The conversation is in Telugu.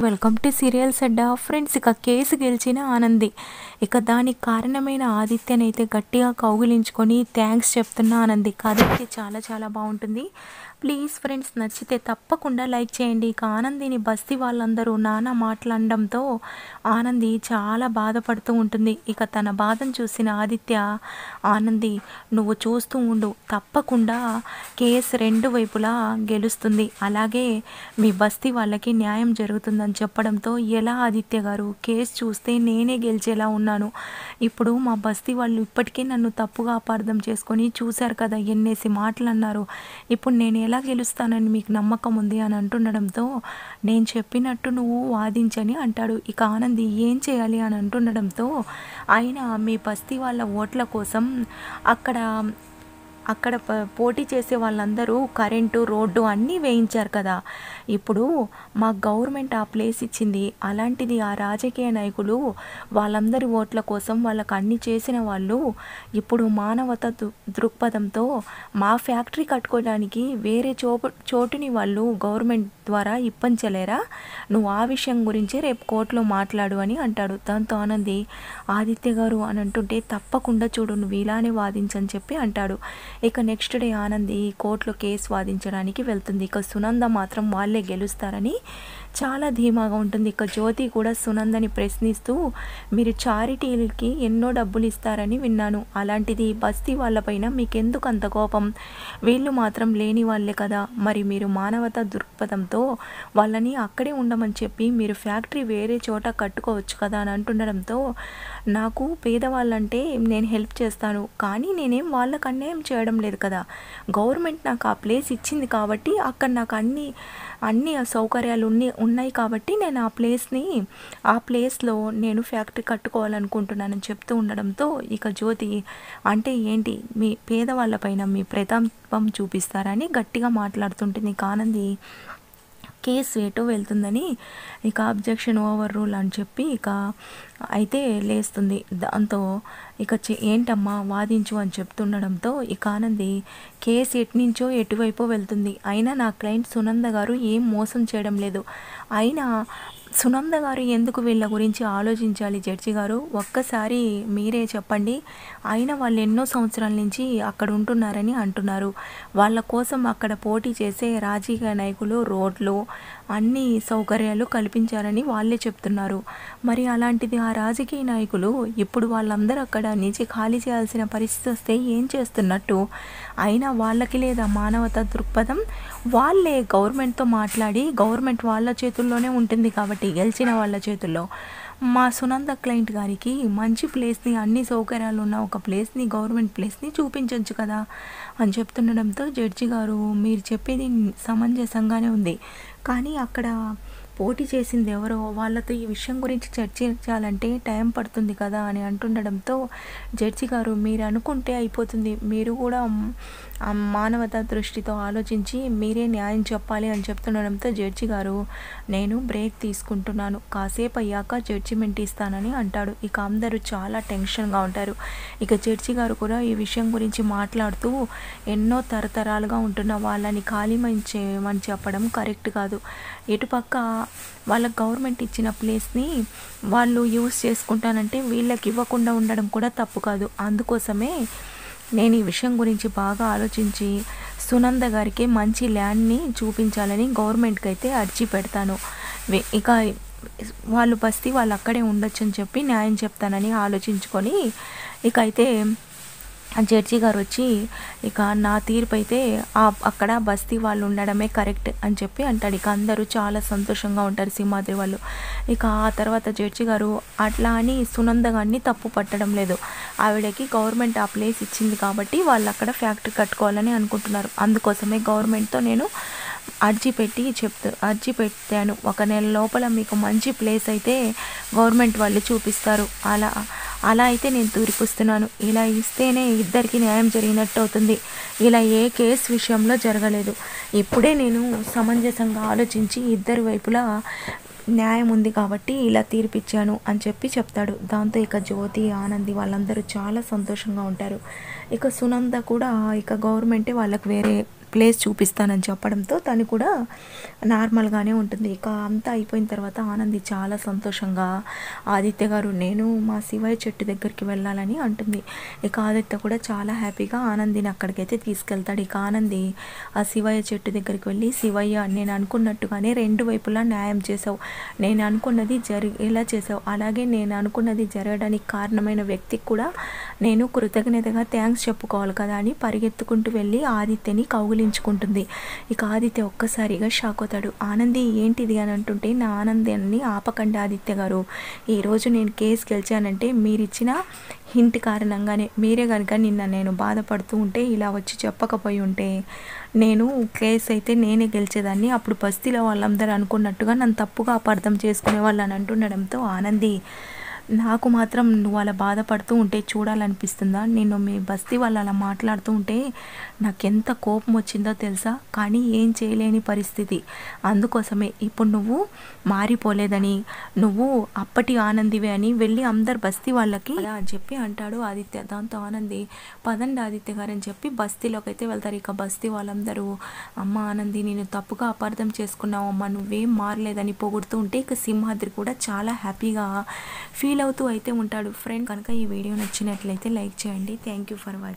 Welcome to serials Adda friends. ఇక కేసు గెలిచిన ఆనంది ఇక దానికి కారణమైన ఆదిత్యనైతే గట్టిగా కౌగిలించుకొని థ్యాంక్స్ చెప్తున్న ఆనంది. కథ అయితే చాలా చాలా బాగుంటుంది. ప్లీజ్ ఫ్రెండ్స్, నచ్చితే తప్పకుండా లైక్ చేయండి. ఇక ఆనందిని బస్తీ వాళ్ళందరూ నానా మాట్లాడడంతో ఆనంది చాలా బాధపడుతూ ఉంటుంది. ఇక తన బాధను చూసిన ఆదిత్య, ఆనంది నువ్వు చూస్తూ ఉండు, తప్పకుండా కేసు రెండు వైపులా గెలుస్తుంది, అలాగే మీ బస్తీ వాళ్ళకి న్యాయం జరుగుతుందని చెప్పడంతో, ఎలా ఆదిత్య గారు, కేసు చూస్తే నేనే గెలిచేలా ఉన్నాను. ఇప్పుడు మా బస్తీ వాళ్ళు ఇప్పటికే నన్ను తప్పుగా అపార్థం చేసుకొని చూశారు కదా, ఎన్నేసి మాటలు అన్నారు. ఇప్పుడు నేను ఎలా గెలుస్తానని మీకు నమ్మకం ఉంది అని అంటుండడంతో, నేను చెప్పినట్టు నువ్వు వాదించని అంటాడు. ఇక ఆనంది ఏం చేయాలి అని అంటుండడంతో, ఆయన మీ బస్తీ వాళ్ళ ఓట్ల కోసం అక్కడ పోటీ చేసే వాళ్ళందరూ కరెంటు, రోడ్డు అన్నీ వేయించారు కదా, ఇప్పుడు మా గవర్నమెంట్ ఆ ప్లేస్ ఇచ్చింది, అలాంటిది ఆ రాజకీయ నాయకులు వాళ్ళందరి ఓట్ల కోసం వాళ్ళకు అన్ని చేసిన వాళ్ళు ఇప్పుడు మానవత దృక్పథంతో మా ఫ్యాక్టరీ కట్టుకోవడానికి వేరే చోటుని వాళ్ళు గవర్నమెంట్ ద్వారా ఇప్పించలేరా, నువ్వు ఆ విషయం గురించి రేపు కోర్టులో మాట్లాడు అని అంటాడు. దాంతో ఆనంది, ఆదిత్య గారు అని అంటుంటే, తప్పకుండా చూడు, నువ్వు ఇలానే వాదించని చెప్పి అంటాడు. ఇక నెక్స్ట్ డే ఆనంది కోర్టులో కేసు వాదించడానికి వెళ్తుంది. ఇక సునంద మాత్రం వాళ్ళే గెలుస్తారని చాలా ధీమాగా ఉంటుంది. ఇక జ్యోతి కూడా సునందని ప్రశ్నిస్తూ, మీరు చారిటీలకి ఎన్నో డబ్బులు ఇస్తారని విన్నాను, అలాంటిది బస్తీ వాళ్ళపైన మీకెందుకు అంత కోపం, వీళ్ళు మాత్రం లేని వాళ్ళే కదా, మరి మీరు మానవతా దృక్పథంతో వాళ్ళని అక్కడే ఉండమని చెప్పి మీరు ఫ్యాక్టరీ వేరే చోట కట్టుకోవచ్చు కదా అని అంటుండడంతో, నాకు పేదవాళ్ళంటే నేను హెల్ప్ చేస్తాను, కానీ నేనేం వాళ్ళకు అన్యాయం చేయడం లేదు కదా, గవర్నమెంట్ నాకు ఆ ప్లేస్ ఇచ్చింది కాబట్టి అక్కడ నాకు అన్ని సౌకర్యాలు ఉన్నాయి కాబట్టి నేను ఆ ప్లేస్లో నేను ఫ్యాక్టరీ కట్టుకోవాలనుకుంటున్నానని చెప్తూ ఉండడంతో, ఇక జ్యోతి, అంటే ఏంటి మీ పేదవాళ్ళపైన మీ ప్రతాపం చూపిస్తారని గట్టిగా మాట్లాడుతుంటుంది. ఇక ఆనంది కేసు ఎటో వెళ్తుందని ఇక అబ్జెక్షన్ ఓవర్ రూల్ అని చెప్పి ఇక అయితే లేస్తుంది. దాంతో ఇక ఏంటమ్మా వాదించు అని చెప్తుండడంతో, ఇక ఆనంది, కేసు ఎటునుంచో ఎటువైపో వెళ్తుంది, అయినా నా క్లయింట్ సునంద గారు ఏం మోసం చేయడం లేదు, అయినా సునంద గారు ఎందుకు వీళ్ళ గురించి ఆలోచించాలి జడ్జి గారు, ఒక్కసారి మీరే చెప్పండి, అయినా వాళ్ళు ఎన్నో సంవత్సరాల నుంచి అక్కడ ఉంటున్నారని అంటున్నారు, వాళ్ళ కోసం అక్కడ పోటీ చేసే రాజకీయ నాయకులు రోడ్లు అన్ని సౌకర్యాలు కల్పించారని వాళ్ళే చెప్తున్నారు, మరి అలాంటిది ఆ రాజకీయ నాయకులు ఇప్పుడు వాళ్ళందరూ అక్కడ నుంచి ఖాళీ చేయాల్సిన పరిస్థితి వస్తే ఏం చేస్తున్నట్టు, అయినా వాళ్ళకి లేదా మానవతా దృక్పథం, వాళ్ళే గవర్నమెంట్తో మాట్లాడి, గవర్నమెంట్ వాళ్ళ చేతుల్లోనే ఉంటుంది కాబట్టి గెలిచిన వాళ్ళ చేతుల్లో, మా సునంద క్లయింట్ గారికి మంచి ప్లేస్ని, అన్ని సౌకర్యాలు ఉన్న ఒక ప్లేస్ని, గవర్నమెంట్ ప్లేస్ని చూపించవచ్చు కదా అని చెప్తుండడంతో, జడ్జి గారు మీరు చెప్పేది సమంజసంగానే ఉంది, కానీ అక్కడ పోటీ చేసింది ఎవరో, వాళ్ళతో ఈ విషయం గురించి చర్చించాలంటే టైం పడుతుంది కదా అని అంటుండడంతో, జడ్జి గారు మీరు అనుకుంటే అయిపోతుంది, మీరు కూడా మానవతా దృష్టితో ఆలోచించి మీరే న్యాయం చెప్పాలి అని చెప్తుండడంతో, జడ్జి గారు నేను బ్రేక్ తీసుకుంటున్నాను, కాసేపు అయ్యాక జడ్జిమెంట్ ఇస్తానని అంటాడు. ఇక అందరూ చాలా టెన్షన్గా ఉంటారు. ఇక జడ్జి గారు కూడా ఈ విషయం గురించి మాట్లాడుతూ, ఎన్నో తరతరాలుగా ఉంటున్న వాళ్ళని ఖాళీ చేయమని చెప్పడం కరెక్ట్ కాదు, ఇటుపక్క వాళ్ళ గవర్నమెంట్ ఇచ్చిన ప్లేస్ని వాళ్ళు యూజ్ చేసుకుంటానంటే వీళ్ళకి ఇవ్వకుండా ఉండడం కూడా తప్పు కాదు, అందుకోసమే నేను ఈ విషయం గురించి బాగా ఆలోచించి సునంద గారికి మంచి ల్యాండ్ని చూపించాలని గవర్నమెంట్కి అయితే అర్జీ పెడతాను, ఇక వాళ్ళు బస్తీ వాళ్ళు అక్కడే ఉండొచ్చు అని చెప్పి న్యాయం చెప్తానని ఆలోచించుకొని ఇక అయితే జడ్జి గారు వచ్చి, ఇక నా తీర్పు అయితే అక్కడ బస్తీ వాళ్ళు ఉండడమే కరెక్ట్ అని చెప్పి అంటాడు. ఇక అందరూ చాలా సంతోషంగా ఉంటారు సింహాద్రి వాళ్ళు. ఇక ఆ తర్వాత జడ్జి గారు అట్లా అని సునంద గారిని తప్పు పట్టడం లేదు, ఆవిడకి గవర్నమెంట్ ఆ ప్లేస్ ఇచ్చింది కాబట్టి వాళ్ళు అక్కడ ఫ్యాక్టరీ కట్టుకోవాలని అనుకుంటున్నారు, అందుకోసమే గవర్నమెంట్తో నేను అర్జీ పెట్టాను, 1 నెల లోపల మీకు మంచి ప్లేస్ అయితే గవర్నమెంట్ వాళ్ళు చూపిస్తారు, అలా అయితే నేను తీర్పిస్తున్నాను, ఇలా ఇస్తేనే ఇద్దరికి న్యాయం జరిగినట్టు అవుతుంది, ఇలా ఏ కేసు విషయంలో జరగలేదు, ఇప్పుడే నేను సమంజసంగా ఆలోచించి ఇద్దరి వైపులా న్యాయం ఉంది కాబట్టి ఇలా తీర్పిచ్చాను అని చెప్పి చెప్తాడు. దాంతో ఇక జ్యోతి, ఆనంది వాళ్ళందరూ చాలా సంతోషంగా ఉంటారు. ఇక సునంద కూడా ఇక గవర్నమెంటే వాళ్ళకి వేరే ప్లేస్ చూపిస్తానని చెప్పడంతో తను కూడా నార్మల్గానే ఉంటుంది. ఇక అంతా అయిపోయిన తర్వాత ఆనంది చాలా సంతోషంగా ఆదిత్య గారు నేను మా శివయ్య చెట్టు దగ్గరికి వెళ్ళాలని అంటుంది. ఇక ఆదిత్య కూడా చాలా హ్యాపీగా ఆనందిని అక్కడికైతే తీసుకెళ్తాడు. ఇక ఆనంది ఆ శివయ్య చెట్టు దగ్గరికి వెళ్ళి, శివయ్య నేను అనుకున్నట్టుగానే రెండు వైపులా న్యాయం చేసావు, నేను అనుకున్నది ఎలా చేసావు, అలాగే నేను అనుకున్నది జరగడానికి కారణమైన వ్యక్తికి కూడా నేను కృతజ్ఞతగా థ్యాంక్స్ చెప్పుకోవాలి కదా అని పరిగెత్తుకుంటూ వెళ్ళి ఆదిత్యని కౌగిలించుకుంటుంది. ఇక ఆదిత్య ఒక్కసారిగా షాక్ అవుతాడు. ఆనంది ఏంటిది అని అంటుంటే, నా ఆనందాన్ని ఆపకండి ఆదిత్య గారు, ఈరోజు నేను కేసు గెలిచానంటే మీరిచ్చిన హింట్ కారణంగానే. మీరే కనుక నిన్న నేను బాధపడుతూ ఉంటే ఇలా వచ్చి చెప్పకపోయి ఉంటే నేను కేసు అయితే నేనే గెలిచేదాన్ని, అప్పుడు బస్తీలో వాళ్ళందరూ అనుకున్నట్టుగా నన్ను తప్పుగా అపార్థం చేసుకునే వాళ్ళు అని అంటుండడంతో ఆనంది నాకు మాత్రం నువ్వు అలా బాధపడుతూ ఉంటే చూడాలనిపిస్తుందా, నేను మీ బస్తీ వాళ్ళు అలా మాట్లాడుతూ ఉంటే నాకెంత కోపం వచ్చిందో తెలుసా, కానీ ఏం చేయలేని పరిస్థితి. అందుకోసమే ఇప్పుడు నువ్వు మారిపోలేదని, నువ్వు అప్పటి ఆనందివే అని వెళ్ళి అందరు బస్తీ వాళ్ళకి అలా అని చెప్పి అంటాడు ఆదిత్య. దాంతో ఆనంది పదండి ఆదిత్య గారు అని చెప్పి బస్తీలోకి అయితే వెళ్తారు. ఇక బస్తీ వాళ్ళందరూ అమ్మ ఆనంది నేను తప్పుగా అపార్థం చేసుకున్నావు అమ్మ, నువ్వేం మారలేదని పొగుడుతూ ఉంటే ఇక సింహాద్రి కూడా చాలా హ్యాపీగా ఫీల్ అవుతూ అయితే ఉంటాడు. ఫ్రెండ్ కనుక ఈ వీడియో నచ్చినట్లయితే లైక్ చేయండి. Thank you for watching.